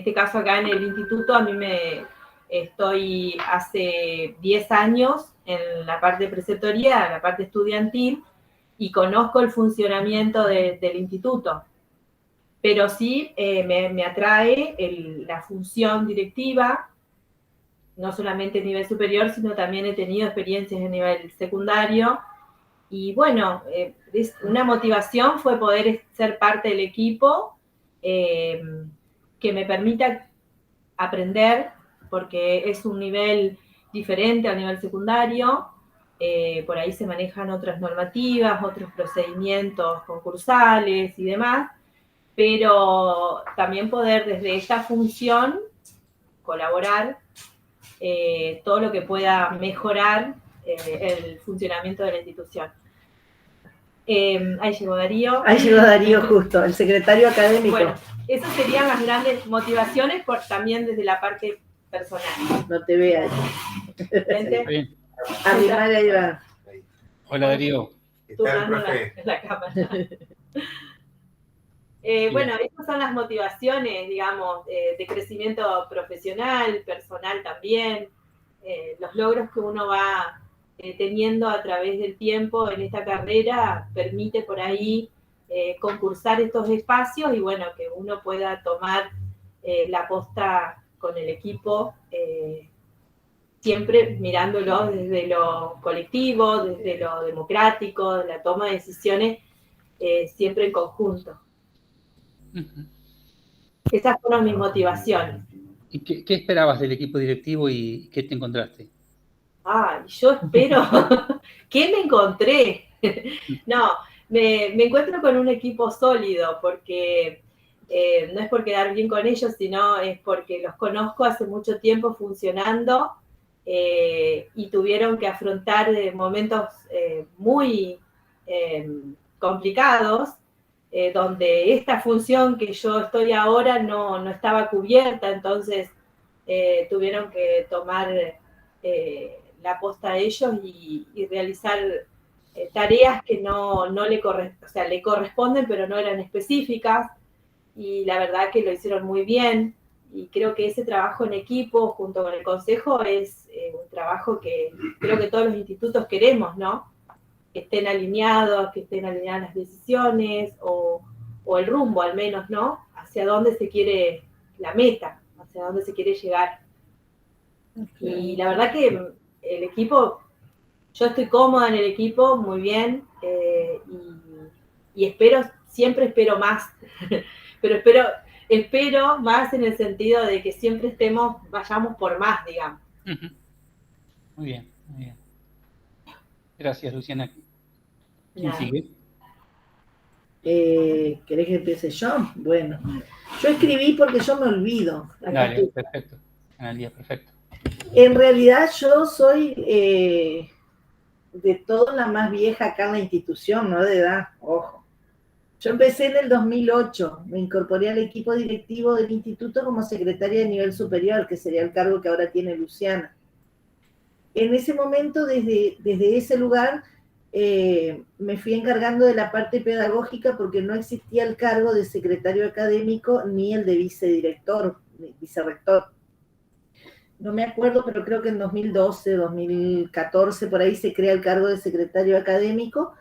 este caso acá en el instituto, estoy hace 10 años en la parte de preceptoría, en la parte estudiantil, y conozco el funcionamiento del instituto. Pero sí me atrae la función directiva, no solamente a nivel superior, sino también he tenido experiencias a nivel secundario. Y bueno, una motivación fue poder ser parte del equipo que me permita aprender, porque es un nivel diferente al nivel secundario. Por ahí se manejan otras normativas, otros procedimientos concursales y demás, pero también poder desde esta función colaborar todo lo que pueda mejorar el funcionamiento de la institución. Ahí llegó Darío. Ahí llegó Darío justo, el secretario académico. Bueno, esas serían las grandes motivaciones, también desde la parte personal. No te veas. Bien. Arrimale, ahí va. Hola, Darío. Turnando la cámara. Bueno, esas son las motivaciones, digamos, de crecimiento profesional, personal también, los logros que uno va teniendo a través del tiempo en esta carrera permite por ahí concursar estos espacios y bueno, que uno pueda tomar la posta con el equipo, siempre mirándolo desde lo colectivo, desde lo democrático, de la toma de decisiones, siempre en conjunto. Esas fueron mis motivaciones. ¿Y qué esperabas del equipo directivo y qué te encontraste? Yo espero. ¿Qué me encontré? No, me encuentro con un equipo sólido porque no es por quedar bien con ellos, sino es porque los conozco hace mucho tiempo funcionando y tuvieron que afrontar momentos muy complicados, donde esta función que yo estoy ahora no estaba cubierta, entonces tuvieron que tomar la posta a ellos y realizar tareas que no le corresponden, pero no eran específicas, y la verdad que lo hicieron muy bien, y creo que ese trabajo en equipo junto con el consejo es un trabajo que creo que todos los institutos queremos, ¿no? Que estén alineadas las decisiones o el rumbo al menos, ¿no? Hacia dónde se quiere la meta, hacia dónde se quiere llegar. Okay. Y la verdad que el equipo, yo estoy cómoda en el equipo, muy bien, y siempre espero más, pero espero más en el sentido de que siempre vayamos por más, digamos. Muy bien, muy bien. Gracias, Luciana. ¿Quién sigue? ¿Querés que empiece yo? Bueno, yo escribí porque yo me olvido. Dale, perfecto. Analía, perfecto. En realidad yo soy de toda la más vieja acá en la institución, no de edad, ojo. Yo empecé en el 2008, me incorporé al equipo directivo del instituto como secretaria de nivel superior, que sería el cargo que ahora tiene Luciana. En ese momento, desde ese lugar, me fui encargando de la parte pedagógica porque no existía el cargo de secretario académico ni el de vicedirector, vicerrector. No me acuerdo, pero creo que en 2012, 2014, por ahí se crea el cargo de secretario académico.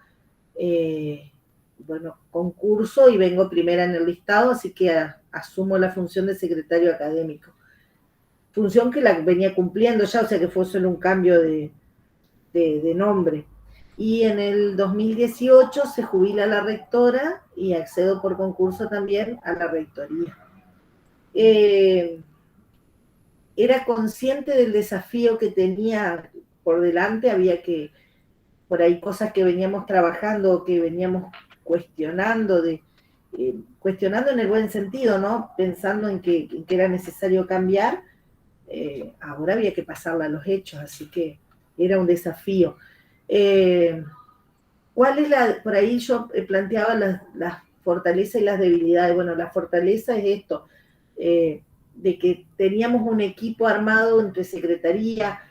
Bueno, concurso y vengo primera en el listado, así que asumo la función de secretario académico. Función que la venía cumpliendo ya, o sea que fue solo un cambio de nombre. Y en el 2018 se jubila la rectora y accedo por concurso también a la rectoría. Era consciente del desafío que tenía por delante, había que, por ahí cosas que veníamos trabajando, que veníamos cuestionando, cuestionando en el buen sentido, ¿no? Pensando en que era necesario cambiar, ahora había que pasarla a los hechos, así que era un desafío. ¿Cuál es por ahí yo planteaba las fortalezas y las debilidades? Bueno, la fortaleza es esto, de que teníamos un equipo armado entre secretaría,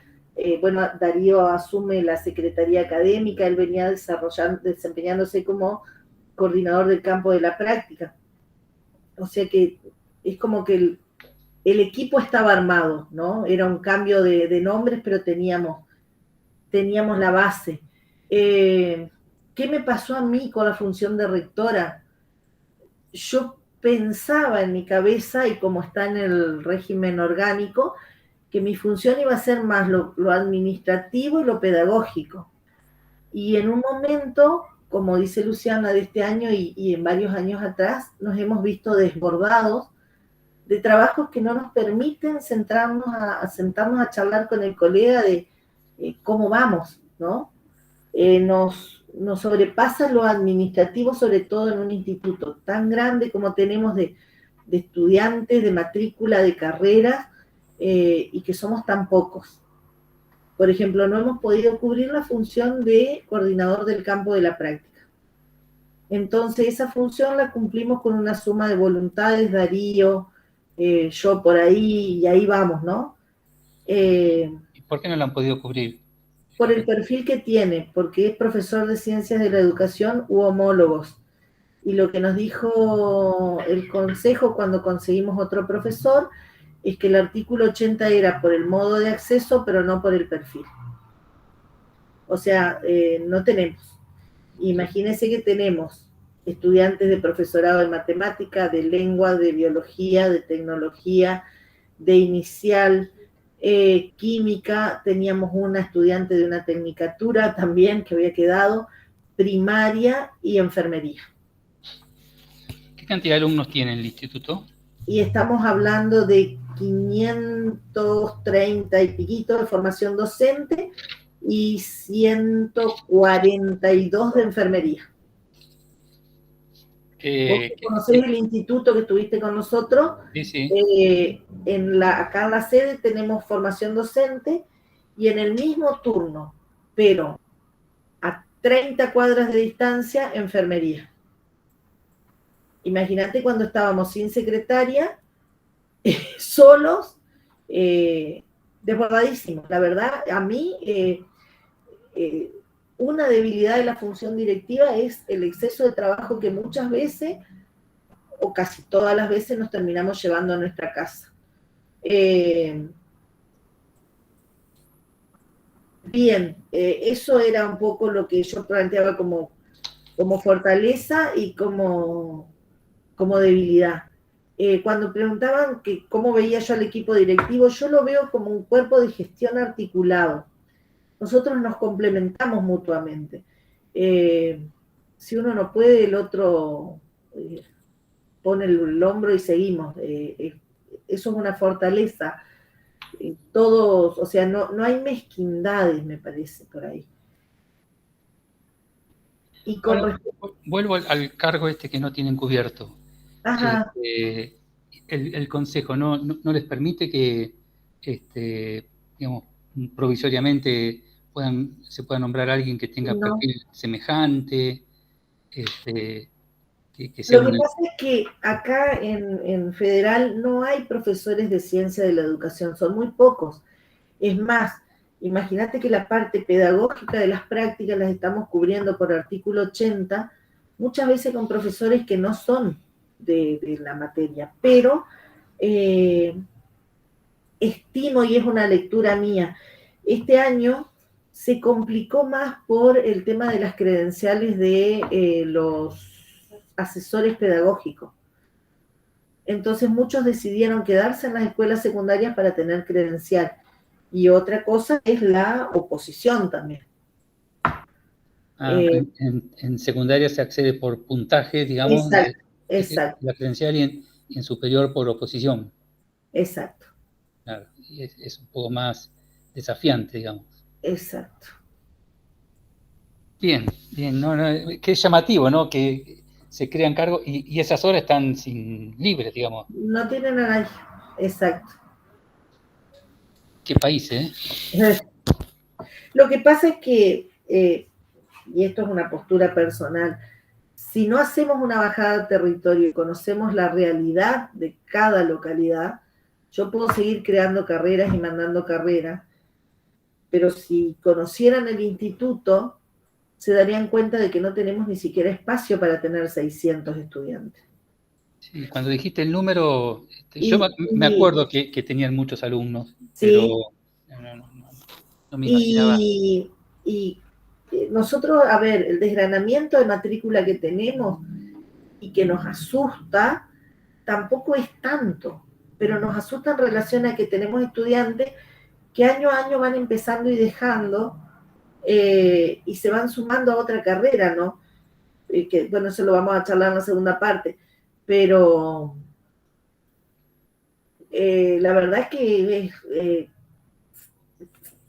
bueno, Darío asume la secretaría académica, él venía desempeñándose como coordinador del campo de la práctica. O sea que es como que el equipo estaba armado, ¿no? Era un cambio de nombres, pero teníamos la base. ¿Qué me pasó a mí con la función de rectora? Yo pensaba en mi cabeza, y como está en el régimen orgánico, que mi función iba a ser más lo administrativo y lo pedagógico. Y en un momento, como dice Luciana, de este año y en varios años atrás, nos hemos visto desbordados de trabajos que no nos permiten sentarnos a charlar con el colega de cómo vamos, ¿no? Nos sobrepasa lo administrativo, sobre todo en un instituto tan grande como tenemos de estudiantes, de matrícula, de carreras, y que somos tan pocos. Por ejemplo, no hemos podido cubrir la función de coordinador del campo de la práctica. Entonces, esa función la cumplimos con una suma de voluntades, Darío, yo por ahí, y ahí vamos, ¿no? ¿Y por qué no la han podido cubrir? Por el perfil que tiene, porque es profesor de ciencias de la educación u homólogos. Y lo que nos dijo el consejo cuando conseguimos otro profesor es que el artículo 80 era por el modo de acceso, pero no por el perfil. O sea, no tenemos. Imagínense que tenemos estudiantes de profesorado de matemática, de lengua, de biología, de tecnología, de inicial, química, teníamos una estudiante de una tecnicatura también que había quedado, primaria y enfermería. ¿Qué cantidad de alumnos tiene el instituto? Y estamos hablando de 530 y piquito de formación docente y 142 de enfermería. Vos conocés el instituto que estuviste con nosotros. Sí, sí. Acá en la sede tenemos formación docente y en el mismo turno, pero a 30 cuadras de distancia, enfermería. Imagínate cuando estábamos sin secretaria, solos, desbordadísimos. La verdad, a mí, una debilidad de la función directiva es el exceso de trabajo que muchas veces, o casi todas las veces, nos terminamos llevando a nuestra casa. Bien, eso era un poco lo que yo planteaba como fortaleza y como debilidad. Cuando preguntaban que cómo veía yo al equipo directivo, yo lo veo como un cuerpo de gestión articulado. Nosotros nos complementamos mutuamente. Si uno no puede, el otro pone el hombro y seguimos. Eso es una fortaleza. Todos, o sea, no hay mezquindades, me parece, por ahí. Y bueno, vuelvo al cargo este que no tienen cubierto. Ajá. El consejo no les permite que, digamos, provisoriamente se pueda nombrar a alguien que tenga perfil semejante, que sea Lo que pasa es que acá en Federal no hay profesores de ciencia de la educación, son muy pocos. Es más, imagínate que la parte pedagógica de las prácticas las estamos cubriendo por artículo 80, muchas veces con profesores que no son de la materia, pero estimo, y es una lectura mía, este año se complicó más por el tema de las credenciales de los asesores pedagógicos. Entonces muchos decidieron quedarse en las escuelas secundarias para tener credencial. Y otra cosa es la oposición también. En secundaria se accede por puntaje, digamos, exacto. La credencial, y en superior por oposición. Exacto. Claro, y es un poco más desafiante, digamos. Exacto. Bien, qué llamativo, ¿no? Que se crean cargos y esas horas están libres, digamos. No tienen a nadie. Exacto. Qué país, ¿eh? Lo que pasa es que, y esto es una postura personal, si no hacemos una bajada de territorio y conocemos la realidad de cada localidad, yo puedo seguir creando carreras y mandando carreras, pero si conocieran el instituto, se darían cuenta de que no tenemos ni siquiera espacio para tener 600 estudiantes. Sí. Sí, cuando dijiste el número, yo Y, me y- acuerdo que tenían muchos alumnos, pero sí, no me imaginaba. y nosotros, a ver, el desgranamiento de matrícula que tenemos y que nos asusta, tampoco es tanto, pero nos asusta en relación a que tenemos estudiantes que año a año van empezando y dejando y se van sumando a otra carrera, ¿no? Que bueno, eso lo vamos a charlar en la segunda parte, pero la verdad es que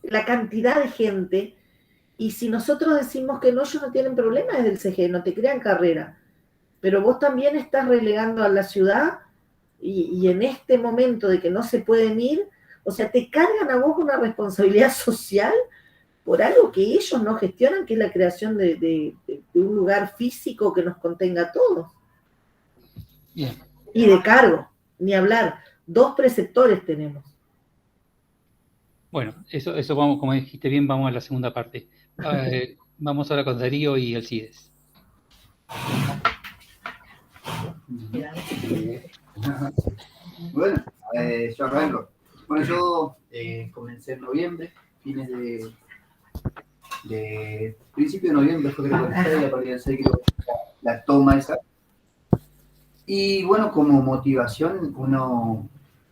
la cantidad de gente, y si nosotros decimos que no, ellos no tienen problema desde el CG, no te crean carrera, pero vos también estás relegando a la ciudad y en este momento de que no se pueden ir, o sea, te cargan a vos una responsabilidad social por algo que ellos no gestionan, que es la creación de un lugar físico que nos contenga a todos. Bien. Y de cargo, ni hablar. 2 preceptores tenemos. Bueno, eso vamos, como dijiste bien, vamos a la segunda parte. Vamos ahora con Darío y Alcides. Bueno, yo arranco. Bueno, yo comencé en noviembre, fines de principio de noviembre fue creo que el 6, a partir del 6 creo que la toma esa. Y bueno, como motivación, uno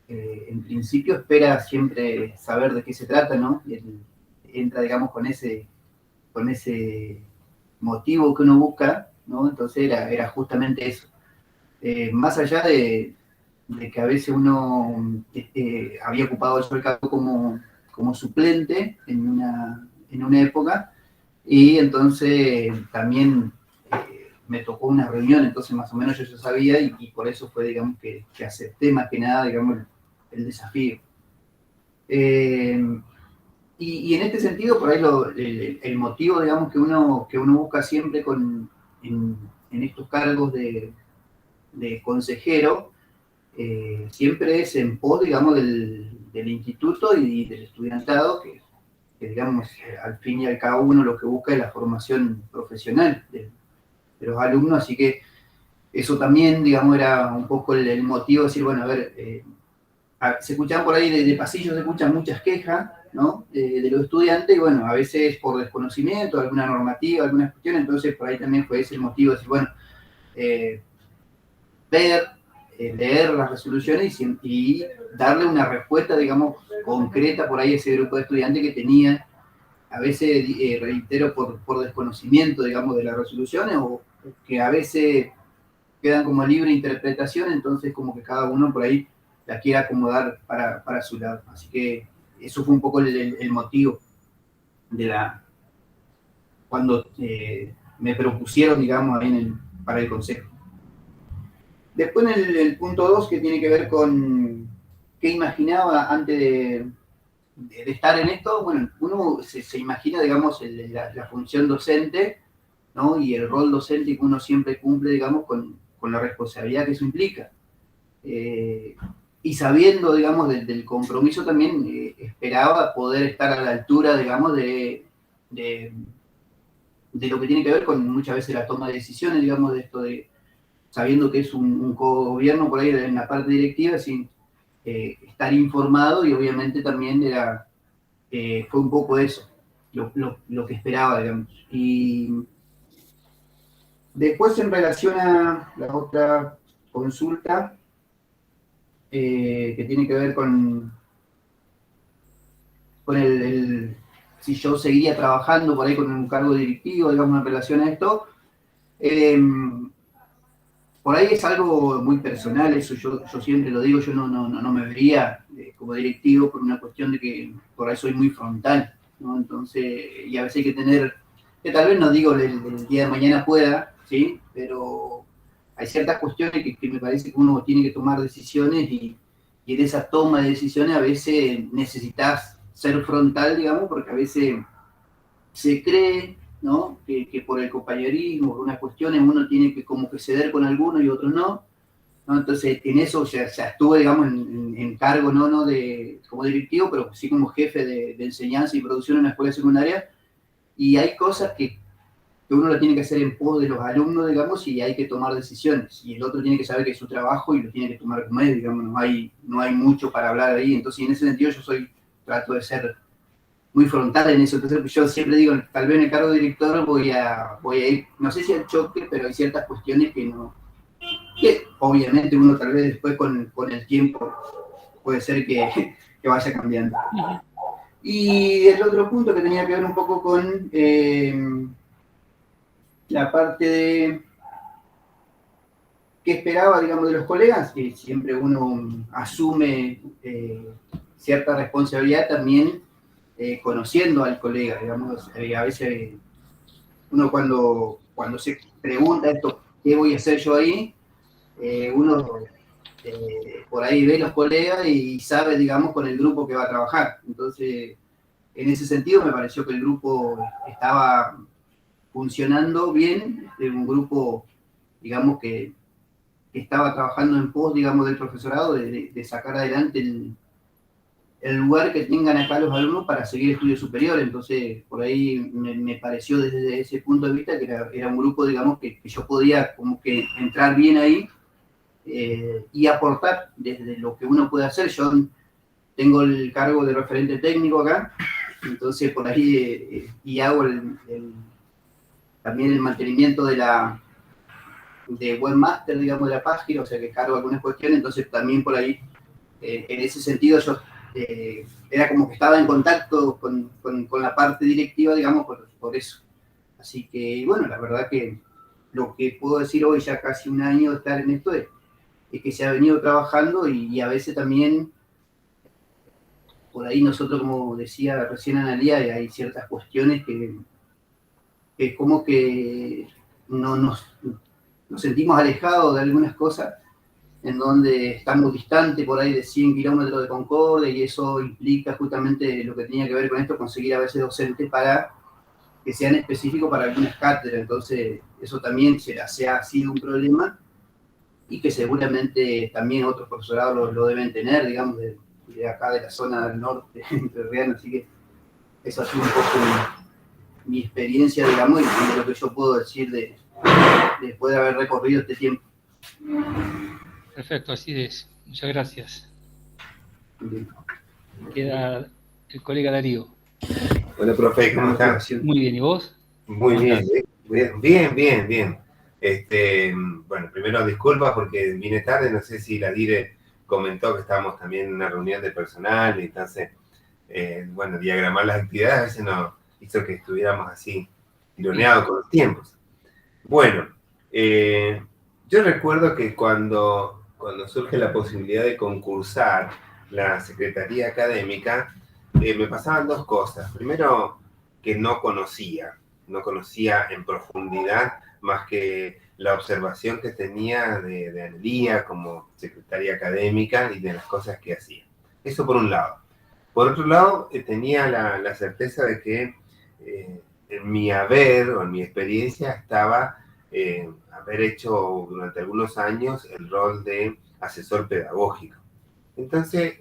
en principio espera siempre saber de qué se trata, ¿no? Y entra, digamos, con ese motivo que uno busca, ¿no? Entonces era justamente eso. Más allá de que a veces uno había ocupado yo el cargo como suplente en una época, y entonces también me tocó una reunión, entonces más o menos yo ya sabía, y por eso fue, digamos, que acepté más que nada, digamos, el desafío. Y en este sentido, por ahí el motivo, digamos, que uno busca siempre en estos cargos de consejero, siempre es en pos, digamos, del instituto y del estudiantado, que digamos, al fin y al cabo uno lo que busca es la formación profesional de los alumnos, así que eso también, digamos, era un poco el motivo de decir, bueno, a ver, se escuchan por ahí de pasillos, se escuchan muchas quejas, ¿no? De los estudiantes, y bueno, a veces por desconocimiento, alguna normativa, alguna cuestión, entonces por ahí también fue ese el motivo de decir, bueno, leer las resoluciones y darle una respuesta, digamos, concreta por ahí a ese grupo de estudiantes que tenía, a veces, reitero, por desconocimiento, digamos, de las resoluciones, o que a veces quedan como libre interpretación, entonces como que cada uno por ahí la quiere acomodar para su lado. Así que eso fue un poco el motivo cuando me propusieron, digamos, ahí para el consejo. Después en el punto 2, que tiene que ver con qué imaginaba antes de estar en esto, bueno, uno se imagina, digamos, la función docente, ¿no? Y el rol docente que uno siempre cumple, digamos, con la responsabilidad que eso implica. Y sabiendo, digamos, del compromiso también, esperaba poder estar a la altura, digamos, de lo que tiene que ver con muchas veces la toma de decisiones, digamos, de esto de sabiendo que es un co-gobierno por ahí en la parte directiva, sin estar informado, y obviamente también fue un poco eso, lo que esperaba, digamos. Y después, en relación a la otra consulta, que tiene que ver con si yo seguiría trabajando por ahí con un cargo directivo, digamos, en relación a esto, por ahí es algo muy personal, eso yo siempre lo digo, yo no me vería como directivo por una cuestión de que por ahí soy muy frontal, ¿no? Entonces, y a veces hay que tener, que tal vez no digo el día de mañana pueda, ¿sí? Pero hay ciertas cuestiones que me parece que uno tiene que tomar decisiones, y en esa toma de decisiones a veces necesitas ser frontal, digamos, porque a veces se cree, ¿no? Que por el compañerismo, por unas cuestiones, uno tiene que como que ceder con algunos y otros no, ¿no? Entonces, en eso ya estuve, digamos, en cargo, no como directivo, pero sí como jefe de enseñanza y producción en una escuela secundaria, y hay cosas que que uno lo tiene que hacer en pos de los alumnos, digamos, y hay que tomar decisiones. Y el otro tiene que saber que es su trabajo y lo tiene que tomar como es, digamos, no hay mucho para hablar ahí. Entonces, en ese sentido, trato de ser muy frontal en eso. Entonces, yo siempre digo, tal vez en el cargo de director voy a ir, no sé si al choque, pero hay ciertas cuestiones que obviamente uno tal vez después con el tiempo puede ser que vaya cambiando. Y el otro punto que tenía que ver un poco con la parte de qué esperaba, digamos, de los colegas, que siempre uno asume cierta responsabilidad también conociendo al colega, digamos, a veces uno cuando se pregunta esto, ¿qué voy a hacer yo ahí? Uno por ahí ve los colegas y sabe, digamos, con el grupo que va a trabajar. Entonces, en ese sentido me pareció que el grupo estaba funcionando bien, un grupo, digamos, que estaba trabajando en pos, digamos, del profesorado, de sacar adelante el lugar que tengan acá los alumnos para seguir estudios superiores. Entonces, por ahí me pareció desde ese punto de vista que era un grupo, digamos, que yo podía como que entrar bien ahí y aportar desde lo que uno puede hacer. Yo tengo el cargo de referente técnico acá, entonces por ahí y hago también el mantenimiento de webmaster, digamos, de la página, o sea que cargo algunas cuestiones, entonces también por ahí, en ese sentido, yo era como que estaba en contacto con la parte directiva, digamos, por eso. Así que, bueno, la verdad que lo que puedo decir hoy, ya casi un año de estar en esto, es que se ha venido trabajando y a veces también, por ahí nosotros, como decía recién Analía, hay ciertas cuestiones que como que no nos sentimos alejados de algunas cosas, en donde estamos distantes por ahí de 100 kilómetros de Concordia, y eso implica justamente lo que tenía que ver con esto, conseguir a veces docentes para que sean específicos para algunas cátedras. Entonces, eso también se ha sido un problema y que seguramente también otros profesorados lo deben tener, digamos, de acá de la zona del norte, entrerriana. Así que eso ha sido un poco mi experiencia, digamos, y de lo que yo puedo decir después de haber recorrido este tiempo. Perfecto, así es. Muchas gracias. Bien. Queda el colega Darío. Hola, profe, ¿cómo está? Muy bien, ¿y vos? Muy bien, bien. Bueno, primero disculpas porque vine tarde, no sé si la Dire comentó que estábamos también en una reunión de personal, y entonces, bueno, diagramar las actividades a veces nos hizo que estuviéramos así, tironeados con los tiempos. Bueno, yo recuerdo que cuando surge la posibilidad de concursar la Secretaría Académica, me pasaban dos cosas. Primero, que no conocía en profundidad más que la observación que tenía de Analía como secretaria académica y de las cosas que hacía. Eso por un lado. Por otro lado, tenía la certeza de que en mi haber o en mi experiencia estaba haber hecho durante algunos años el rol de asesor pedagógico. Entonces,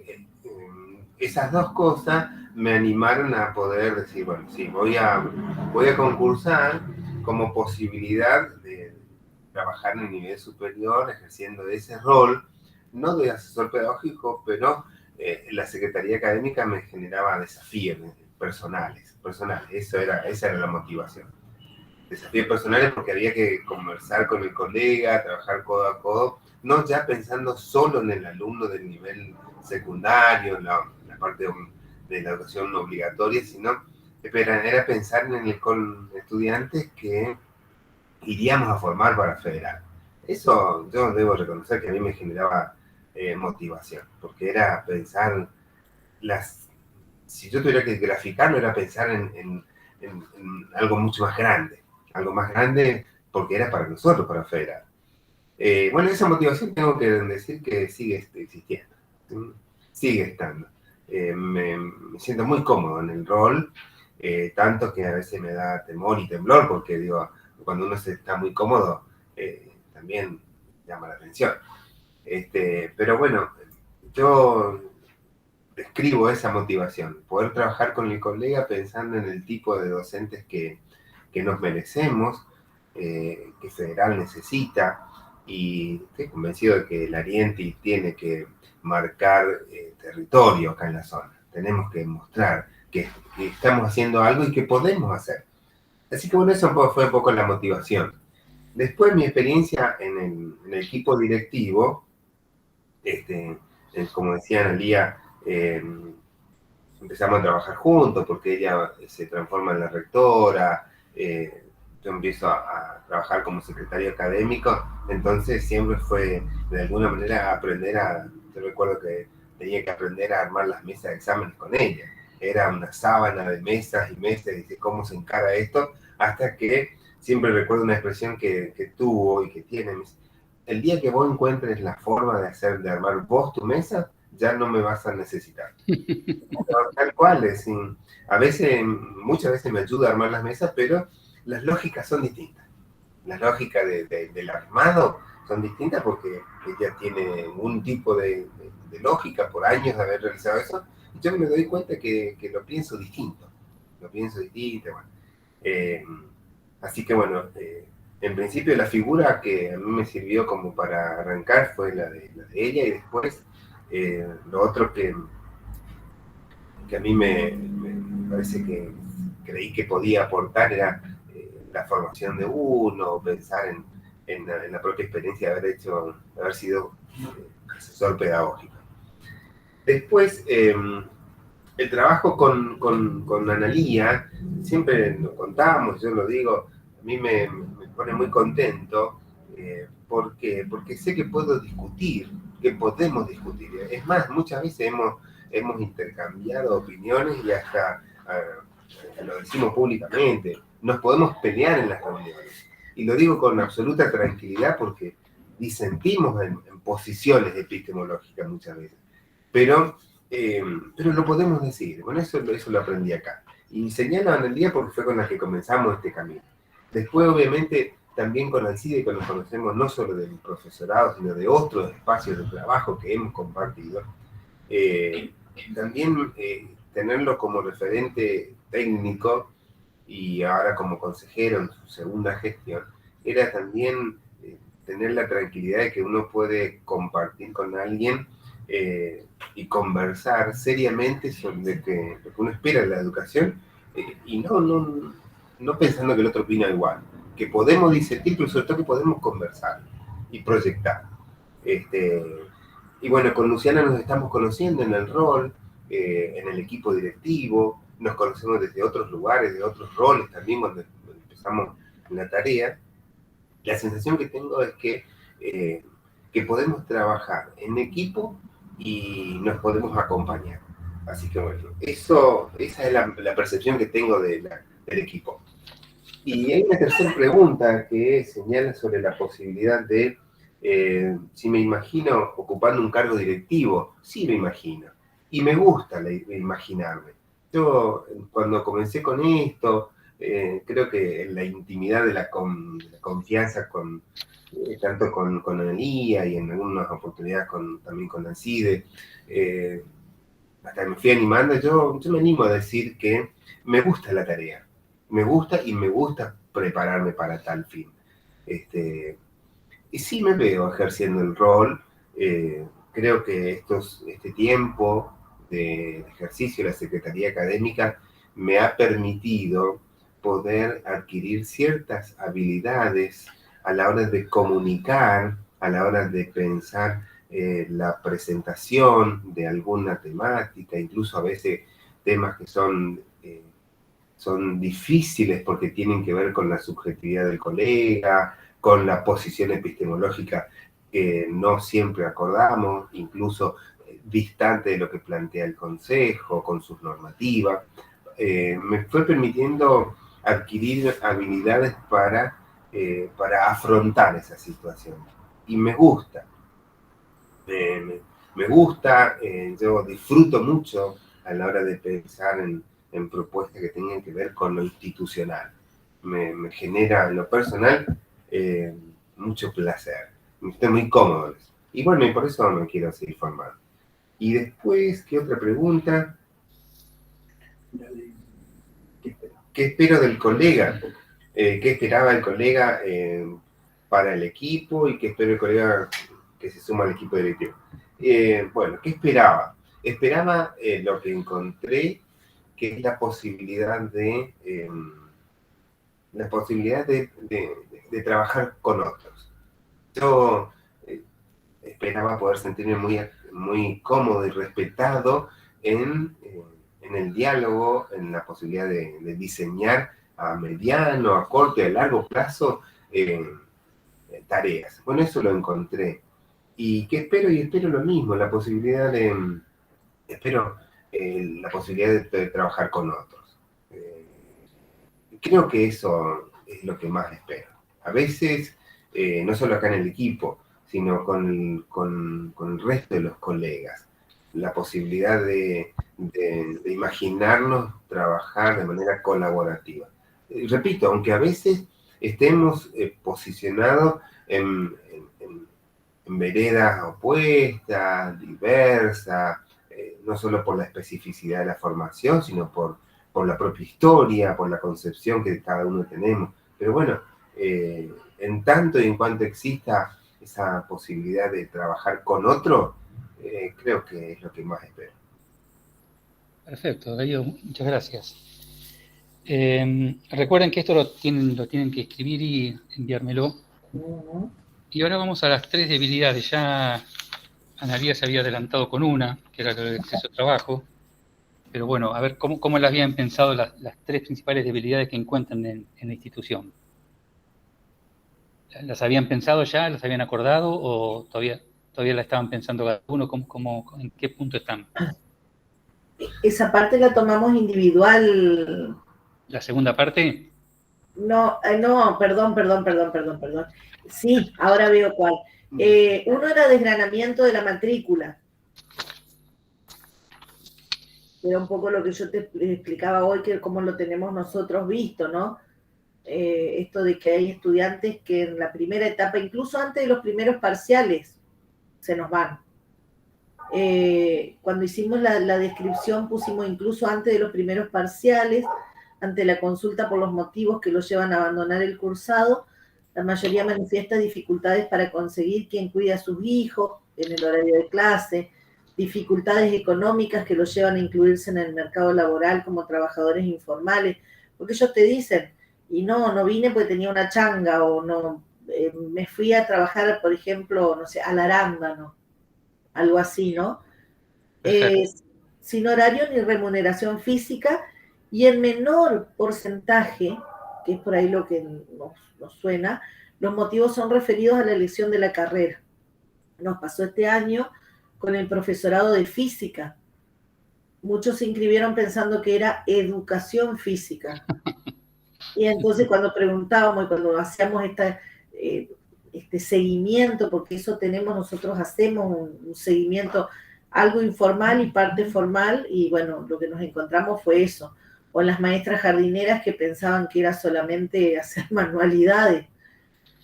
esas dos cosas me animaron a poder decir, bueno, sí, voy a concursar como posibilidad de trabajar en el nivel superior ejerciendo ese rol, no de asesor pedagógico, pero la Secretaría Académica me generaba desafíos personales. Esa era la motivación. Desafíos personales porque había que conversar con el colega, trabajar codo a codo, no ya pensando solo en el alumno del nivel secundario, en la parte de la educación obligatoria, sino era pensar con estudiantes que iríamos a formar para federal. Eso yo debo reconocer que a mí me generaba motivación, porque era pensar si yo tuviera que graficarlo, era pensar en algo mucho más grande porque era para nosotros, para federal. Bueno, esa motivación tengo que decir que sigue existiendo, sigue estando. Me siento muy cómodo en el rol, tanto que a veces me da temor y temblor, porque digo, cuando uno está muy cómodo, también llama la atención. Pero bueno, yo describo esa motivación, poder trabajar con el colega pensando en el tipo de docentes que nos merecemos, que Federal necesita, y estoy convencido de que el Arienti tiene que marcar territorio acá en la zona. Tenemos que mostrar que estamos haciendo algo y que podemos hacer. Así que bueno, eso fue un poco la motivación. Después mi experiencia en el equipo directivo, como decía Analía, empezamos a trabajar juntos porque ella se transforma en la rectora, yo empiezo a trabajar como secretario académico, entonces siempre fue de alguna manera aprender yo recuerdo que tenía que aprender a armar las mesas de exámenes con ella. Era una sábana de mesas y mesas, y dice, ¿cómo se encara esto? Hasta que siempre recuerdo una expresión que tuvo y que tiene, el día que vos encuentres la forma de armar vos tu mesa, ya no me vas a necesitar. Tal cual, muchas veces me ayuda a armar las mesas, pero las lógicas son distintas. Las lógicas del armado son distintas porque ella tiene un tipo de lógica por años de haber realizado eso, y yo me doy cuenta que lo pienso distinto. Bueno. Así que bueno, en principio la figura que a mí me sirvió como para arrancar fue la de ella, y después lo otro que a mí me parece que creí que podía aportar era la formación de uno, pensar en la propia experiencia de haber sido asesor pedagógico. Después, el trabajo con Analía, siempre lo contamos, yo lo digo, a mí me pone muy contento, porque sé que puedo discutir, que podemos discutir. Es más, muchas veces hemos intercambiado opiniones y hasta lo decimos públicamente, nos podemos pelear en las reuniones. Y lo digo con absoluta tranquilidad porque disentimos en posiciones epistemológicas muchas veces. Pero lo podemos decir. Bueno, eso lo aprendí acá. Y señalo a Analía porque fue con la que comenzamos este camino. Después, obviamente, también con Alcide, que nos conocemos no solo del profesorado, sino de otros espacios de trabajo que hemos compartido. También tenerlo como referente técnico y ahora como consejero en su segunda gestión, era también tener la tranquilidad de que uno puede compartir con alguien y conversar seriamente sobre lo que uno espera de la educación, y no pensando que el otro opina igual, que podemos disentir, pero sobre todo que podemos conversar y proyectar. Y bueno, con Luciana nos estamos conociendo en el rol, en el equipo directivo, nos conocemos desde otros lugares, de otros roles también cuando empezamos en la tarea. La sensación que tengo es que podemos trabajar en equipo y nos podemos acompañar. Así que bueno, esa es la percepción que tengo del equipo. Y hay una tercera pregunta que señala sobre la posibilidad de si me imagino ocupando un cargo directivo. Sí me imagino. Y me gusta imaginarme. Yo, cuando comencé con esto, creo que en la intimidad de la confianza tanto con Analía y en algunas oportunidades también con Alcide, hasta me fui animando, yo me animo a decir que me gusta la tarea. Me gusta y me gusta prepararme para tal fin. Y sí me veo ejerciendo el rol. Creo que este tiempo de ejercicio de la Secretaría Académica me ha permitido poder adquirir ciertas habilidades a la hora de comunicar, a la hora de pensar la presentación de alguna temática, incluso a veces temas que son difíciles porque tienen que ver con la subjetividad del colega, con la posición epistemológica que no siempre acordamos, incluso distante de lo que plantea el Consejo, con sus normativas. Me fue permitiendo adquirir habilidades para afrontar esa situación. Y me gusta. Me gusta, yo disfruto mucho a la hora de pensar en propuestas que tengan que ver con lo institucional. Me genera en lo personal mucho placer. Me estoy muy cómodo. Y bueno, y por eso me quiero seguir formando. Y después, ¿qué otra pregunta? ¿Qué espero del colega? qué esperaba el colega para el equipo y qué espera el colega que se suma al equipo directivo. Bueno, ¿qué esperaba? Esperaba lo que encontré, que es la posibilidad de trabajar con otros. Yo esperaba poder sentirme muy cómodo y respetado en el diálogo, en la posibilidad de diseñar a mediano, a corto y a largo plazo tareas. Bueno, eso lo encontré. ¿Y qué espero? Y espero lo mismo, la posibilidad de trabajar con otros. Creo que eso es lo que más espero. A veces, no solo acá en el equipo, sino con el resto de los colegas. La posibilidad de imaginarnos trabajar de manera colaborativa. Repito, aunque a veces estemos posicionados en veredas opuestas, diversas, no solo por la especificidad de la formación, sino por la propia historia, por la concepción que cada uno tenemos. Pero bueno, en tanto y en cuanto exista esa posibilidad de trabajar con otro, creo que es lo que más espero. Perfecto, Darío, muchas gracias. Recuerden que esto lo tienen que escribir y enviármelo. Y ahora vamos a las 3 debilidades. Ya Analía se había adelantado con una, que era el exceso de trabajo. Pero bueno, a ver cómo las habían pensado las 3 principales debilidades que encuentran en la institución. ¿Las habían pensado ya? ¿Las habían acordado? ¿O todavía la estaban pensando cada uno? ¿En qué punto están? Esa parte la tomamos individual. ¿La segunda parte? No, perdón. Sí, ahora veo cuál. Uno era desgranamiento de la matrícula. Era un poco lo que yo te explicaba hoy, que cómo lo tenemos nosotros visto, ¿no? Esto de que hay estudiantes que en la primera etapa, incluso antes de los primeros parciales, se nos van. Cuando hicimos la descripción pusimos incluso antes de los primeros parciales, ante la consulta por los motivos que los llevan a abandonar el cursado, la mayoría manifiesta dificultades para conseguir quien cuide a sus hijos en el horario de clase, dificultades económicas que los llevan a incluirse en el mercado laboral como trabajadores informales, porque ellos te dicen, y no vine porque tenía una changa, o no, me fui a trabajar, por ejemplo, no sé, al arándano, algo así, ¿no? Sin horario ni remuneración física, y en menor porcentaje, que es por ahí lo que nos suena, los motivos son referidos a la elección de la carrera. Nos pasó este año con el profesorado de física. Muchos se inscribieron pensando que era educación física. Y entonces cuando preguntábamos y cuando hacíamos este seguimiento, porque eso nosotros hacemos un seguimiento algo informal y parte formal, y bueno, lo que nos encontramos fue eso. O las maestras jardineras que pensaban que era solamente hacer manualidades,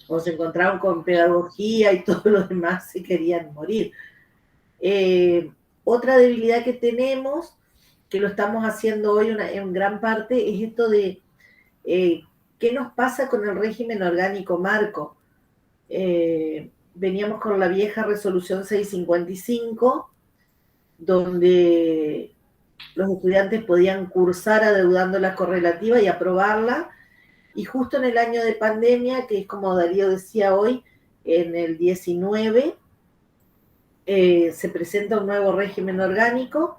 o se encontraron con pedagogía y todo lo demás se querían morir. Otra debilidad que tenemos, que lo estamos haciendo hoy en gran parte, es esto de qué nos pasa con el régimen orgánico marco. Veníamos con la vieja resolución 655, donde los estudiantes podían cursar adeudando la correlativa y aprobarla, y justo en el año de pandemia, que es como Darío decía hoy, en el 19, se presenta un nuevo régimen orgánico,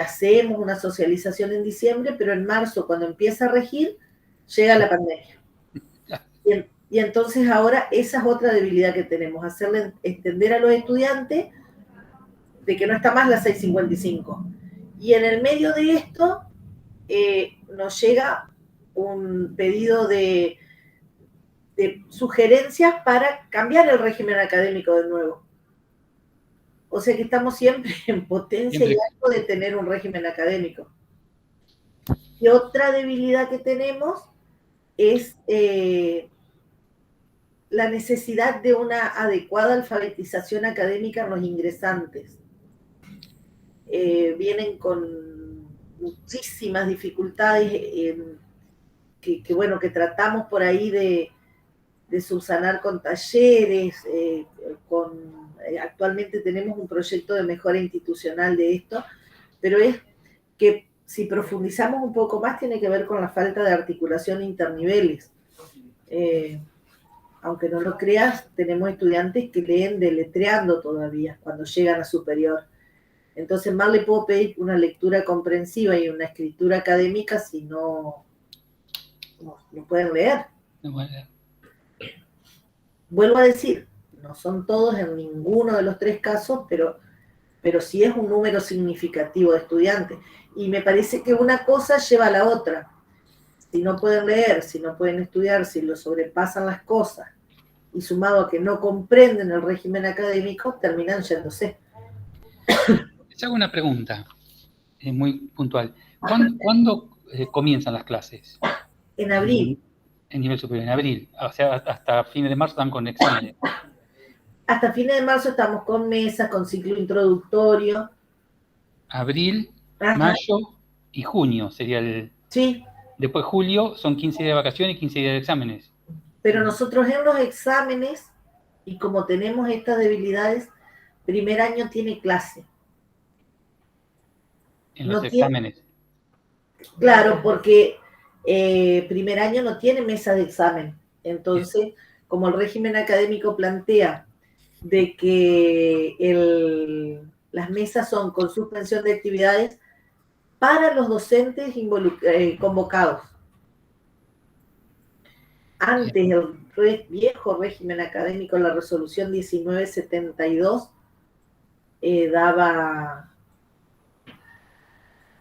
hacemos una socialización en diciembre, pero en marzo, cuando empieza a regir, llega la pandemia. Y entonces ahora esa es otra debilidad que tenemos, hacerle entender a los estudiantes de que no está más la 655. Y en el medio de esto nos llega un pedido de sugerencias para cambiar el régimen académico de nuevo. O sea que estamos siempre en potencia y algo de tener un régimen académico. Y otra debilidad que tenemos es la necesidad de una adecuada alfabetización académica en los ingresantes. Vienen con muchísimas dificultades bueno, que tratamos por ahí de subsanar con talleres, actualmente tenemos un proyecto de mejora institucional de esto, pero es que si profundizamos un poco más tiene que ver con la falta de articulación interniveles. Aunque no lo creas, tenemos estudiantes que leen deletreando todavía cuando llegan a superior. Entonces más le puedo pedir una lectura comprensiva y una escritura académica si no pueden leer. Vuelvo a decir, no son todos en ninguno de los 3 casos, pero sí es un número significativo de estudiantes. Y me parece que una cosa lleva a la otra. Si no pueden leer, si no pueden estudiar, si lo sobrepasan las cosas, y sumado a que no comprenden el régimen académico, terminan yéndose. Les hago una pregunta muy puntual. ¿Cuándo comienzan las clases? En abril. En nivel superior, en abril. O sea, hasta fines de marzo están con exámenes. Hasta fines de marzo estamos con mesas, con ciclo introductorio. Abril, Ajá. mayo y junio sería el... Sí. Después julio son 15 días de vacaciones y 15 días de exámenes. Pero nosotros en los exámenes, y como tenemos estas debilidades, primer año tiene clase. En los exámenes. Claro, porque primer año no tiene mesa de examen. Entonces, como el régimen académico plantea de que las mesas son con suspensión de actividades para los docentes convocados. Antes, el viejo régimen académico, la resolución 1972, daba...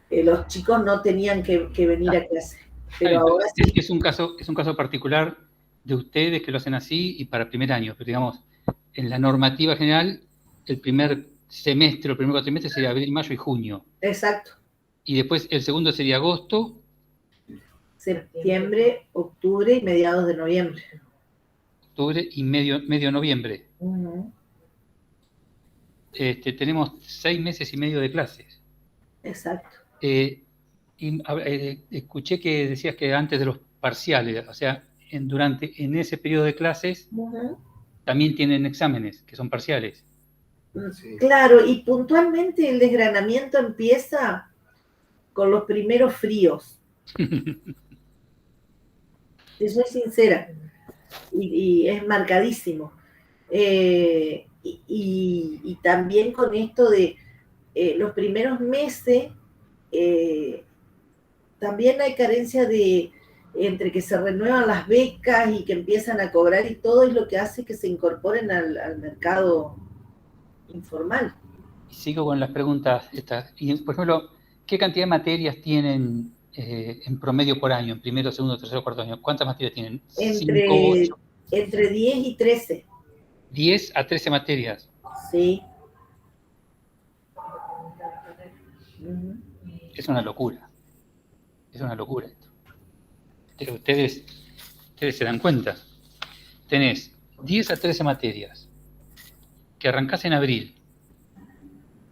los chicos no tenían que venir a clase. Pero ahora sí. Es un caso particular de ustedes que lo hacen así y para primer año, pero digamos, en la normativa general, el primer semestre, el primer cuatrimestre sería abril, mayo y junio. Exacto. Y después el segundo sería agosto. Septiembre, octubre y mediados de noviembre. Octubre y medio noviembre. Uh-huh. Tenemos 6 meses y medio de clases. Exacto. Escuché que decías que antes de los parciales, o sea, en ese periodo de clases, uh-huh, también tienen exámenes, que son parciales. Sí. Claro, y puntualmente el desgranamiento empieza con los primeros fríos. Eso es sincera. Y es marcadísimo. Y también con esto de los primeros meses, también hay carencia entre que se renuevan las becas y que empiezan a cobrar y todo es lo que hace que se incorporen al mercado informal. Sigo con las preguntas estas. Y, por ejemplo, ¿qué cantidad de materias tienen en promedio por año, en primero, segundo, tercero, cuarto año? ¿Cuántas materias tienen? Entre 10 y 13. 10 a 13 materias. Sí. Es una locura. Es una locura esto. Pero ustedes se dan cuenta. Tenés 10 a 13 materias que arrancás en abril.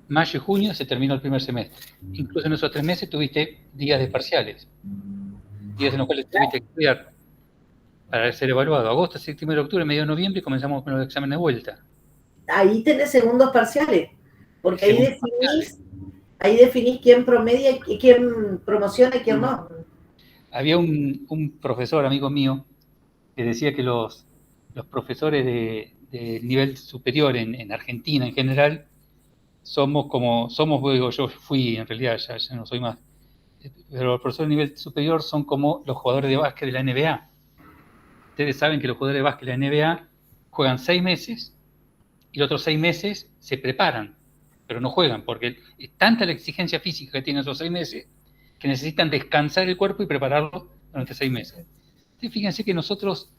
Mayo y junio se terminó el primer semestre. Incluso en esos 3 meses tuviste días de parciales. Días en los cuales tuviste que estudiar para ser evaluado. Agosto, septiembre, octubre, medio de noviembre y comenzamos con los exámenes de vuelta. Ahí tenés segundos parciales. Porque ahí definís quién promedia, quién promociona y quién no. Había un profesor, amigo mío, que decía que los profesores de nivel superior en Argentina en general somos, yo fui en realidad, ya no soy más, pero los profesores de nivel superior son como los jugadores de básquet de la NBA. Ustedes saben que los jugadores de básquet de la NBA juegan 6 meses y los otros 6 meses se preparan, pero no juegan, porque es tanta la exigencia física que tienen esos 6 meses que necesitan descansar el cuerpo y prepararlo durante 6 meses. Entonces, fíjense que nosotros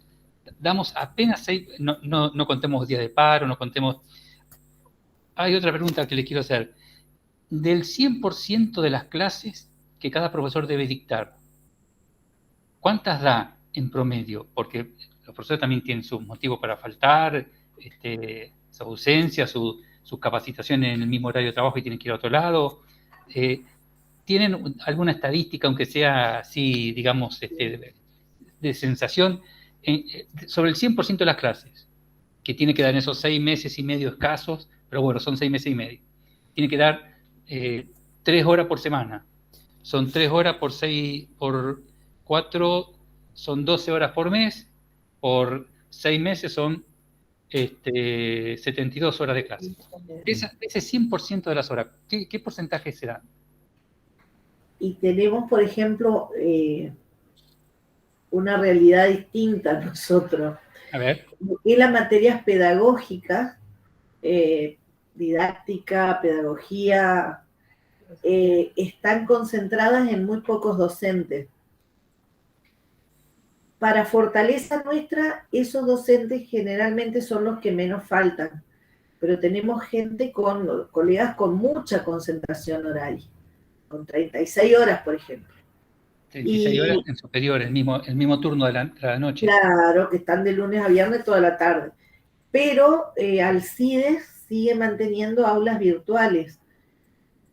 damos apenas 6, no contemos días de paro, no contemos... Hay otra pregunta que les quiero hacer. Del 100% de las clases que cada profesor debe dictar, ¿cuántas da en promedio? Porque los profesores también tienen sus motivos para faltar, su ausencia, su capacitación en el mismo horario de trabajo y tienen que ir a otro lado. ¿Tienen alguna estadística, aunque sea así, digamos, de sensación sobre el 100% de las clases, que tiene que dar en esos 6 meses y medio escasos, pero bueno, son 6 meses y medio. Tiene que dar 3 horas por semana. Son 3 horas por 6, por 4, son 12 horas por mes, por 6 meses son 72 horas de clase. Ese 100% de las horas, ¿qué porcentaje será? Y tenemos, por ejemplo, una realidad distinta nosotros. A ver. Y las materias pedagógicas, didáctica, pedagogía, están concentradas en muy pocos docentes. Para fortaleza nuestra, esos docentes generalmente son los que menos faltan, pero tenemos colegas con mucha concentración horaria, con 36 horas, por ejemplo. 36 horas en superior, el mismo turno de la noche. Claro, que están de lunes a viernes toda la tarde. Pero Alcides sigue manteniendo aulas virtuales.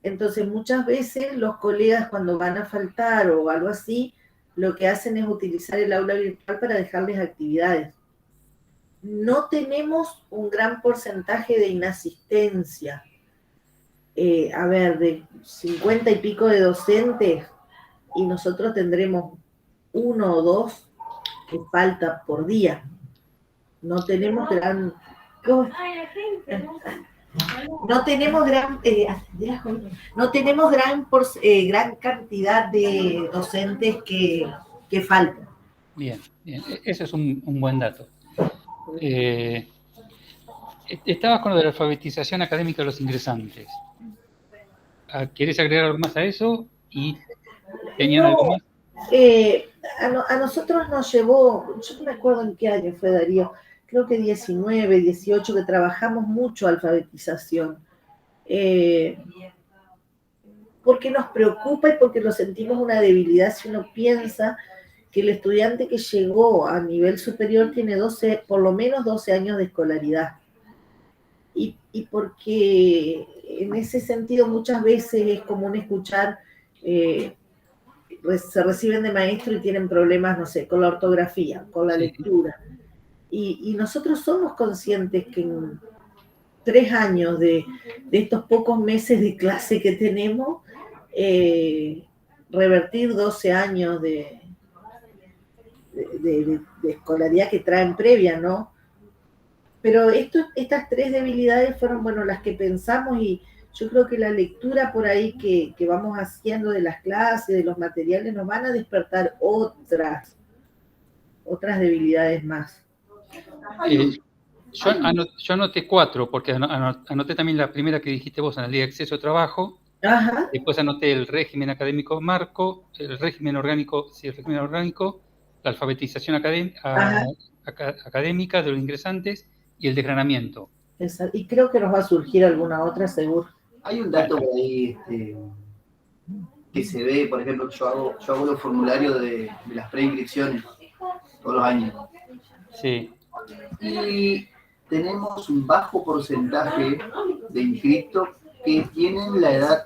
Entonces, muchas veces los colegas cuando van a faltar o algo así, lo que hacen es utilizar el aula virtual para dejarles actividades. No tenemos un gran porcentaje de inasistencia. De 50 y pico de docentes, y nosotros tendremos 1 o 2 que falta por día. No tenemos gran... gran cantidad de docentes que faltan. Bien, ese es un buen dato. Estabas con lo de la alfabetización académica de los ingresantes. ¿Quieres agregar algo más a eso? ¿Y tenían algo más? A nosotros nos llevó, yo no me acuerdo en qué año fue, Darío, creo que 19, 18, que trabajamos mucho alfabetización. Porque nos preocupa y porque lo sentimos una debilidad si uno piensa que el estudiante que llegó a nivel superior tiene por lo menos 12 años de escolaridad. Y porque en ese sentido muchas veces es común escuchar, se reciben de maestro y tienen problemas, no sé, con la ortografía, con la lectura. Y nosotros somos conscientes que en 3 años de estos pocos meses de clase que tenemos, revertir 12 años de escolaridad que traen previa, ¿no? Pero estas 3 debilidades fueron, las que pensamos, y yo creo que la lectura por ahí que vamos haciendo de las clases, de los materiales, nos van a despertar otras debilidades más. Yo anoté 4, porque anoté también la primera que dijiste vos, analía de acceso a trabajo. Ajá. Después anoté el régimen académico marco, el régimen orgánico, la alfabetización académica de los ingresantes y el desgranamiento. Exacto. Y creo que nos va a surgir alguna otra, seguro. Hay un dato por ahí que se ve, por ejemplo, yo hago los formularios de las preinscripciones todos los años. Sí. Y tenemos un bajo porcentaje de inscritos que tienen la edad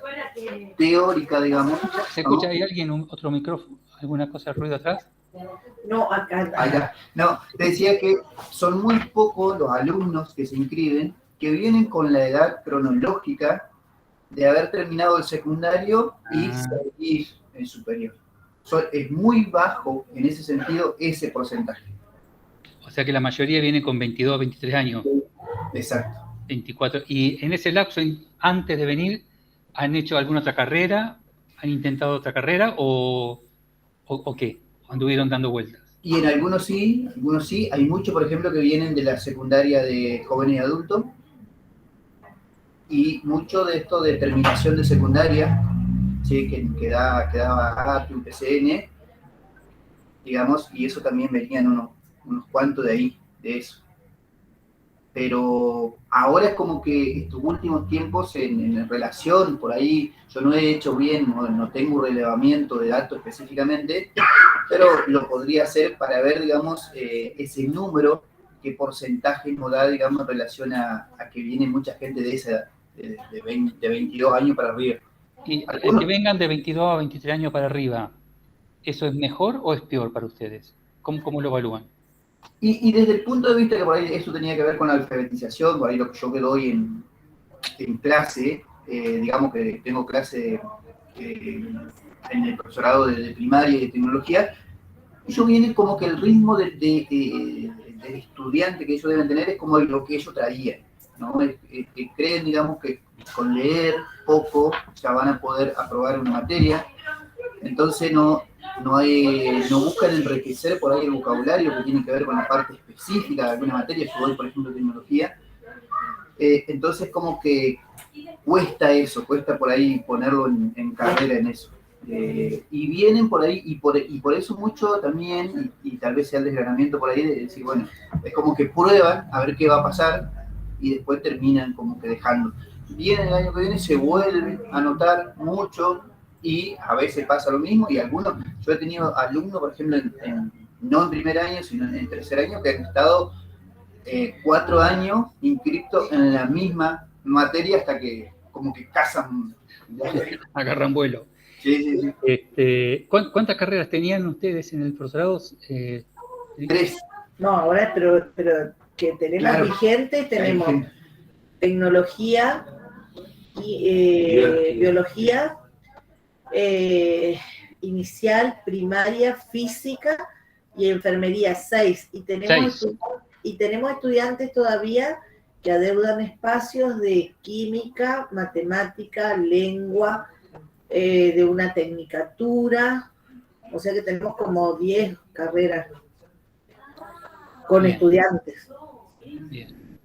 teórica, digamos. ¿Se escucha ahí alguien, otro micrófono, alguna cosa de ruido atrás? No, acá. No, te decía que son muy pocos los alumnos que se inscriben que vienen con la edad cronológica de haber terminado el secundario y seguir en superior. Es muy bajo en ese sentido ese porcentaje. O sea que la mayoría viene con 22, 23 años. Exacto. 24. Y en ese lapso, antes de venir, ¿han hecho alguna otra carrera? ¿Han intentado otra carrera o qué? ¿Anduvieron dando vueltas? Y en algunos sí. Hay muchos, por ejemplo, que vienen de la secundaria de jóvenes y adultos. Y mucho de esto de terminación de secundaria, ¿sí? que daba API, un PCN, digamos, y eso también venían unos cuantos de ahí, de eso. Pero ahora es como que estos últimos tiempos en relación, por ahí, yo no he hecho bien, no tengo un relevamiento de datos específicamente, pero lo podría hacer para ver, digamos, ese número, qué porcentaje nos da, digamos, en relación a que viene mucha gente de esa edad, de 22 años para arriba. Y el que vengan de 22 a 23 años para arriba, ¿eso es mejor o es peor para ustedes? ¿Cómo lo evalúan? Y desde el punto de vista que por ahí esto tenía que ver con la alfabetización, por ahí lo que yo que doy en clase, digamos que tengo clase en el profesorado de primaria y de tecnología, ellos vienen como que el ritmo del estudiante que ellos deben tener es como lo que ellos traían, ¿no? Que creen, digamos, que con leer poco ya van a poder aprobar una materia, entonces no buscan enriquecer por ahí el vocabulario que tiene que ver con la parte específica de alguna materia. Yo doy, por ejemplo, tecnología, entonces como que cuesta por ahí ponerlo en carrera en eso. Y vienen por ahí, y por eso mucho también, y tal vez sea el desgranamiento por ahí de decir, bueno, es como que prueban a ver qué va a pasar y después terminan como que dejando. Vienen el año que viene, se vuelven a notar mucho y a veces pasa lo mismo y algunos, yo he tenido alumnos, por ejemplo, no en primer año, sino en tercer año, que han estado 4 años inscritos en la misma materia hasta que como que casan. Agarran vuelo. Sí. ¿Cuántas carreras tenían ustedes en el profesorado? 3. No, ahora, pero que tenemos Claro. vigentes, tenemos tecnología, y, biología, inicial, primaria, física y enfermería 6. Y tenemos estudiantes todavía que adeudan espacios de química, matemática, lengua, de una tecnicatura, o sea que tenemos como 10 carreras con Bien. estudiantes. Bien.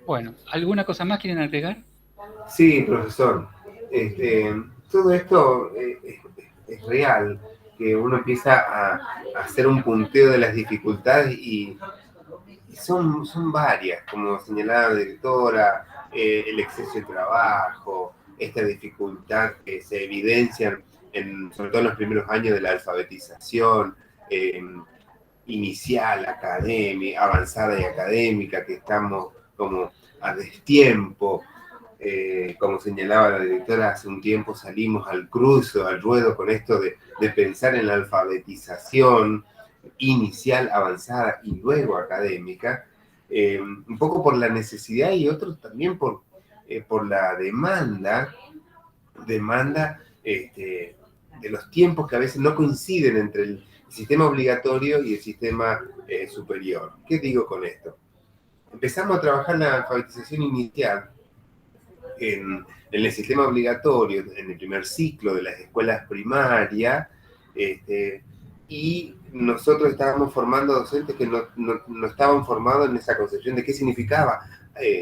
Bueno, ¿alguna cosa más quieren agregar? Sí, profesor. Todo esto es real, que uno empieza a hacer un punteo de las dificultades y son varias, como señalaba la directora, el exceso de trabajo, esta dificultad que se evidencia sobre todo en los primeros años de la alfabetización inicial, académica, avanzada y académica, que estamos como a destiempo. Como señalaba la directora, hace un tiempo salimos al cruce, al ruedo con esto de pensar en la alfabetización inicial, avanzada y luego académica, un poco por la necesidad y otros también por la demanda de los tiempos que a veces no coinciden entre el sistema obligatorio y el sistema superior. ¿Qué digo con esto? Empezamos a trabajar la alfabetización inicial en el sistema obligatorio, en el primer ciclo de las escuelas primarias, y nosotros estábamos formando docentes que no estaban formados en esa concepción de qué significaba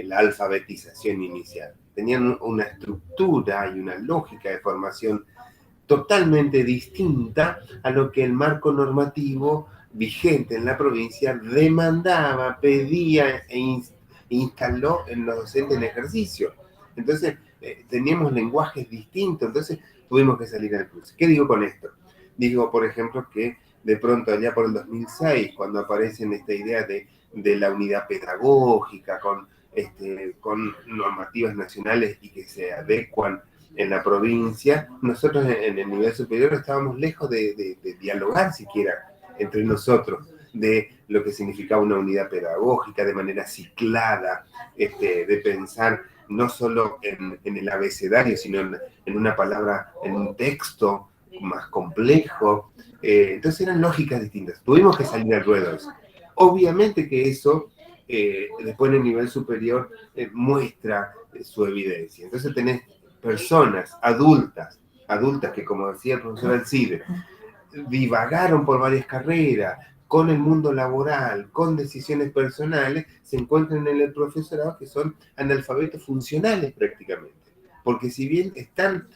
la alfabetización inicial. Tenían una estructura y una lógica de formación totalmente distinta a lo que el marco normativo vigente en la provincia demandaba, pedía e instaló en los docentes en ejercicio. Entonces, teníamos lenguajes distintos, entonces tuvimos que salir al cruce. ¿Qué digo con esto? Digo, por ejemplo, que de pronto allá por el 2006, cuando aparece esta idea de la unidad pedagógica con normativas nacionales y que se adecuan en la provincia, nosotros en el nivel superior estábamos lejos de dialogar siquiera entre nosotros de lo que significaba una unidad pedagógica de manera ciclada, de pensar no solo en el abecedario, sino en una palabra, en un texto más complejo. Entonces eran lógicas distintas. Tuvimos que salir al ruedo de eso. Obviamente que eso, después en el nivel superior, muestra su evidencia. Entonces tenés personas adultas que, como decía el profesor Alcide, divagaron por varias carreras, con el mundo laboral, con decisiones personales, se encuentran en el profesorado que son analfabetos funcionales prácticamente. Porque si bien están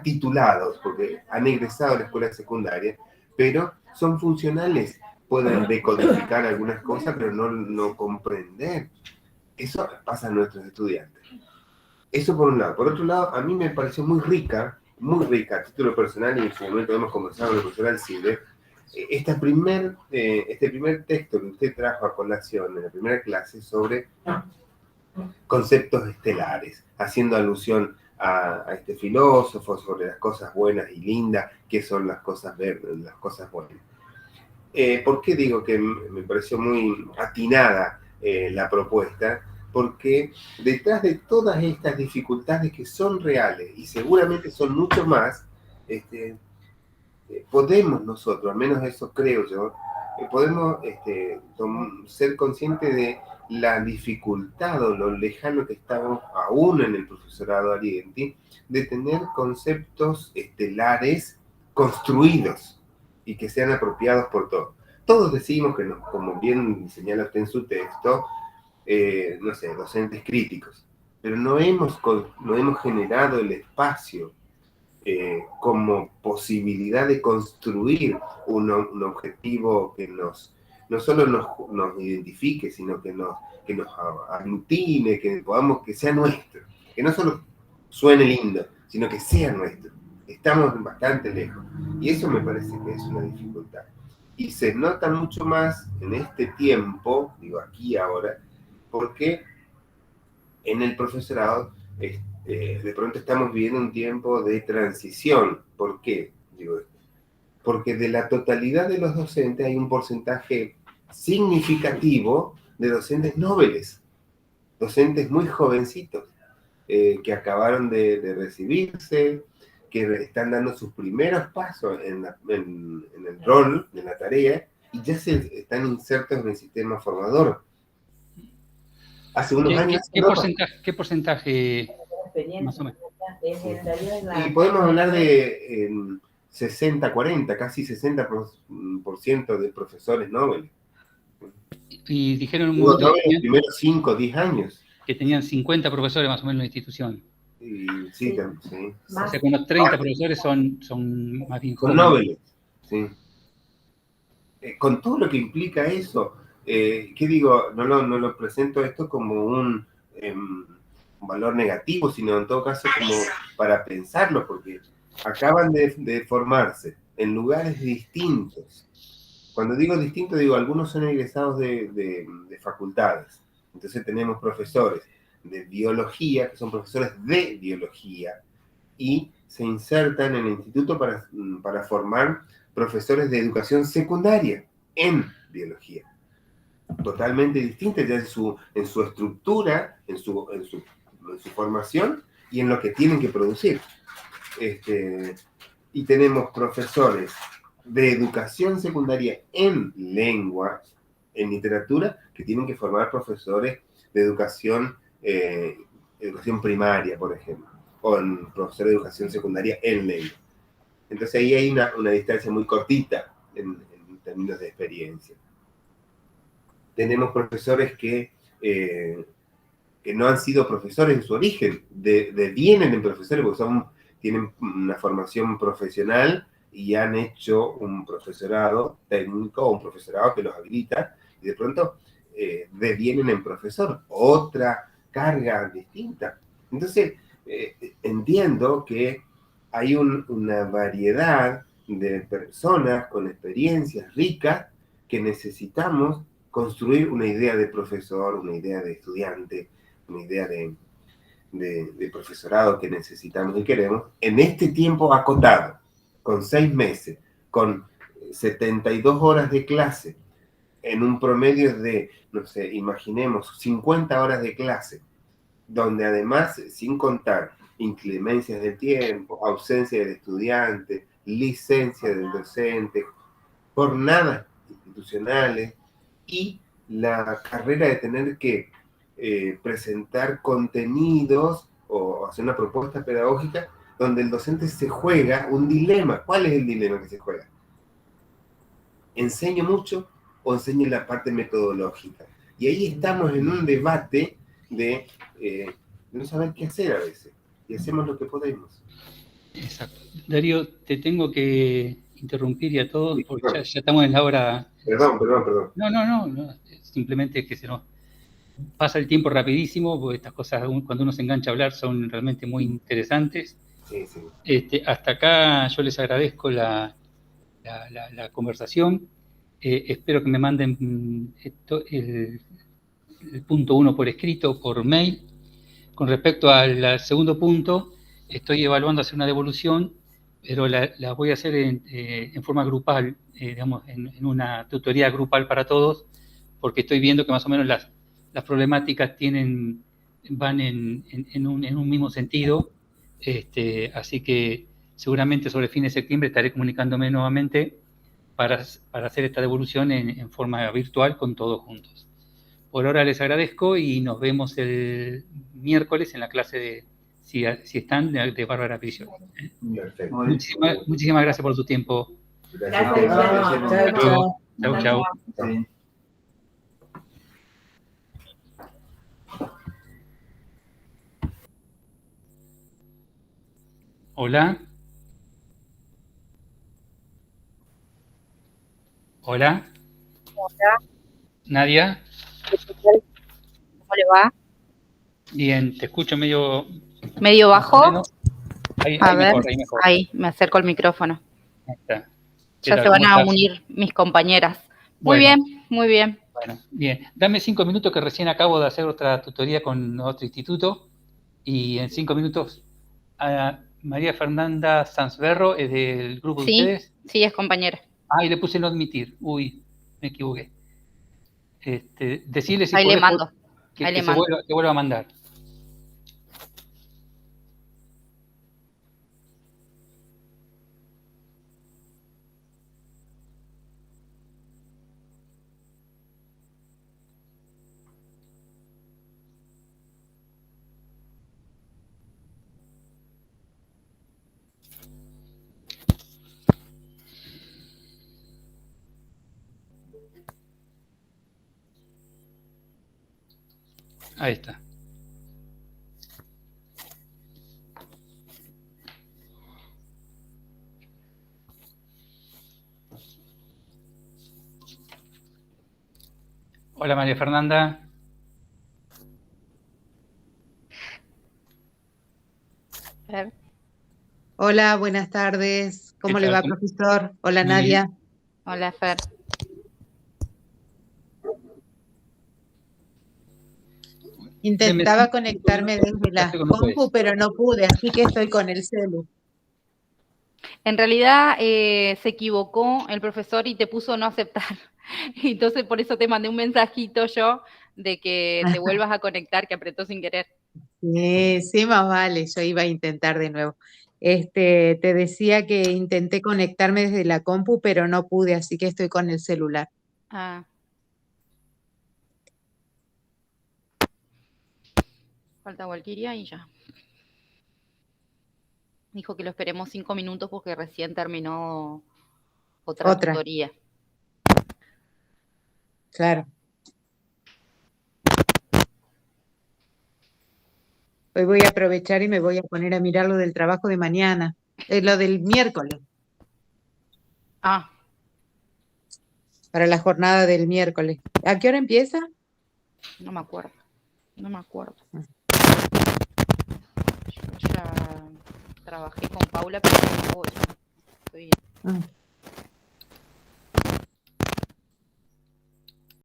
titulados, porque han egresado a la escuela secundaria, pero son funcionales, pueden decodificar algunas cosas, pero no comprender. Eso pasa a nuestros estudiantes. Eso por un lado. Por otro lado, a mí me pareció muy rica, a título personal, y en su momento hemos conversado con el profesor Alcide, este primer texto que usted trajo a colación en la primera clase sobre conceptos estelares, haciendo alusión a este filósofo sobre las cosas buenas y lindas, que son las cosas verdes, las cosas buenas. ¿Por qué digo que me pareció muy atinada la propuesta? Porque detrás de todas estas dificultades que son reales y seguramente son mucho más, podemos nosotros, al menos eso creo yo, podemos ser conscientes de la dificultad o lo lejano que estamos aún en el profesorado Arienti de tener conceptos estelares construidos y que sean apropiados por todos. Todos decimos que, como bien señala usted en su texto, no sé, docentes críticos, pero no hemos generado el espacio como posibilidad de construir un objetivo que no solo nos identifique, sino que nos aglutine, que sea nuestro, que no solo suene lindo, sino que sea nuestro. Estamos bastante lejos y eso me parece que es una dificultad. Y se nota mucho más en este tiempo, digo aquí ahora, porque en el profesorado de pronto estamos viviendo un tiempo de transición. ¿Por qué digo esto? Porque de la totalidad de los docentes hay un porcentaje significativo de docentes nobles, docentes muy jovencitos, que acabaron de recibirse, que están dando sus primeros pasos en el rol, en la tarea, y ya están insertos en el sistema formador. Hace unos años... ¿Qué porcentaje más o menos? Y podemos hablar de 60-40, casi 60% de profesores Nobel. Y dijeron un momento Nobel en los primeros 5 o 10 años. Que tenían 50 profesores más o menos en la institución. Y, sí. O sea que unos 30 profesores son más bien jóvenes. Nobel, sí. Con todo lo que implica eso, ¿qué digo? No lo presento esto como un valor negativo, sino en todo caso como para pensarlo, porque acaban de formarse en lugares distintos. Cuando digo distintos, digo, algunos son egresados de facultades. Entonces tenemos profesores de biología, que son profesores de biología, y se insertan en el instituto para formar profesores de educación secundaria en biología. Totalmente distinta ya en su estructura, en su formación y en lo que tienen que producir. Y tenemos profesores de educación secundaria en lengua, en literatura, que tienen que formar profesores de educación primaria, por ejemplo, o en profesor de educación secundaria en lengua. Entonces ahí hay una distancia muy cortita en términos de experiencia. Tenemos profesores que no han sido profesores en su origen, vienen en profesores porque tienen una formación profesional y han hecho un profesorado técnico o un profesorado que los habilita, y de pronto devienen en profesor, otra carga distinta. Entonces, entiendo que hay una variedad de personas con experiencias ricas que necesitamos construir una idea de profesor, una idea de estudiante, una idea de profesorado que necesitamos y queremos, en este tiempo acotado, con 6 meses, con 72 horas de clase, en un promedio de, no sé, imaginemos, 50 horas de clase, donde además, sin contar inclemencias del tiempo, ausencia del estudiante, licencia del docente, jornadas institucionales y la carrera de tener que presentar contenidos o hacer una propuesta pedagógica donde el docente se juega un dilema. ¿Cuál es el dilema que se juega? ¿Enseño mucho o enseño la parte metodológica? Y ahí estamos en un debate de no saber qué hacer a veces. Y hacemos lo que podemos. Exacto. Darío, te tengo que interrumpir y a todos, porque ya estamos en la hora. Perdón. No. Simplemente es que se nos pasa el tiempo rapidísimo, porque estas cosas, cuando uno se engancha a hablar, son realmente muy interesantes. Sí. Hasta acá yo les agradezco la conversación. Espero que me manden el punto 1 por escrito, por mail. Con respecto al segundo punto, estoy evaluando hacer una devolución pero la voy a hacer en forma grupal, digamos, en una tutoría grupal para todos, porque estoy viendo que más o menos las problemáticas van en un mismo sentido, así que seguramente sobre el fin de septiembre estaré comunicándome nuevamente para hacer esta devolución en forma virtual con todos juntos. Por ahora les agradezco y nos vemos el miércoles en la clase de, si están, de Bárbara Prisión. Perfecto. Muchísimas gracias por su tiempo. Gracias. Chao, chao. Chau. Hola. Hola. Hola, Nadia. ¿cómo le va? Bien, te escucho medio ¿Medio bajo? Ahí A ver, mejor, ahí mejor. ahí, me acerco al micrófono. Ahí está. Ya se van a unir mis compañeras. Muy bien, muy bien. Bueno, bien. Dame 5 minutos que recién acabo de hacer otra tutoría con otro instituto y en 5 minutos María Fernanda Sanzberro es del grupo de ustedes. Sí, es compañera. Y le puse no admitir. Uy, me equivoqué. Decirle si Ahí podés le mando. que vuelva a mandar. Ahí está. Hola María Fernanda. A ver. Hola, buenas tardes. ¿Cómo le va, profesor? Hola, Muy Nadia. bien. Hola, Fer. Intentaba conectarme desde la compu, pero no pude, así que estoy con el celu. En realidad se equivocó el profesor y te puso no aceptar. Entonces por eso te mandé un mensajito yo de que te vuelvas a conectar, que apretó sin querer. Sí, más vale, yo iba a intentar de nuevo. Te decía que intenté conectarme desde la compu, pero no pude, así que estoy con el celular. Falta Walkiria y ya. Dijo que lo esperemos 5 minutos porque recién terminó otra tutoría. Claro. Hoy voy a aprovechar y me voy a poner a mirar lo del trabajo de mañana, lo del miércoles. Para la jornada del miércoles. ¿A qué hora empieza? No me acuerdo. Yo ya trabajé con Paula, pero no voy. Estoy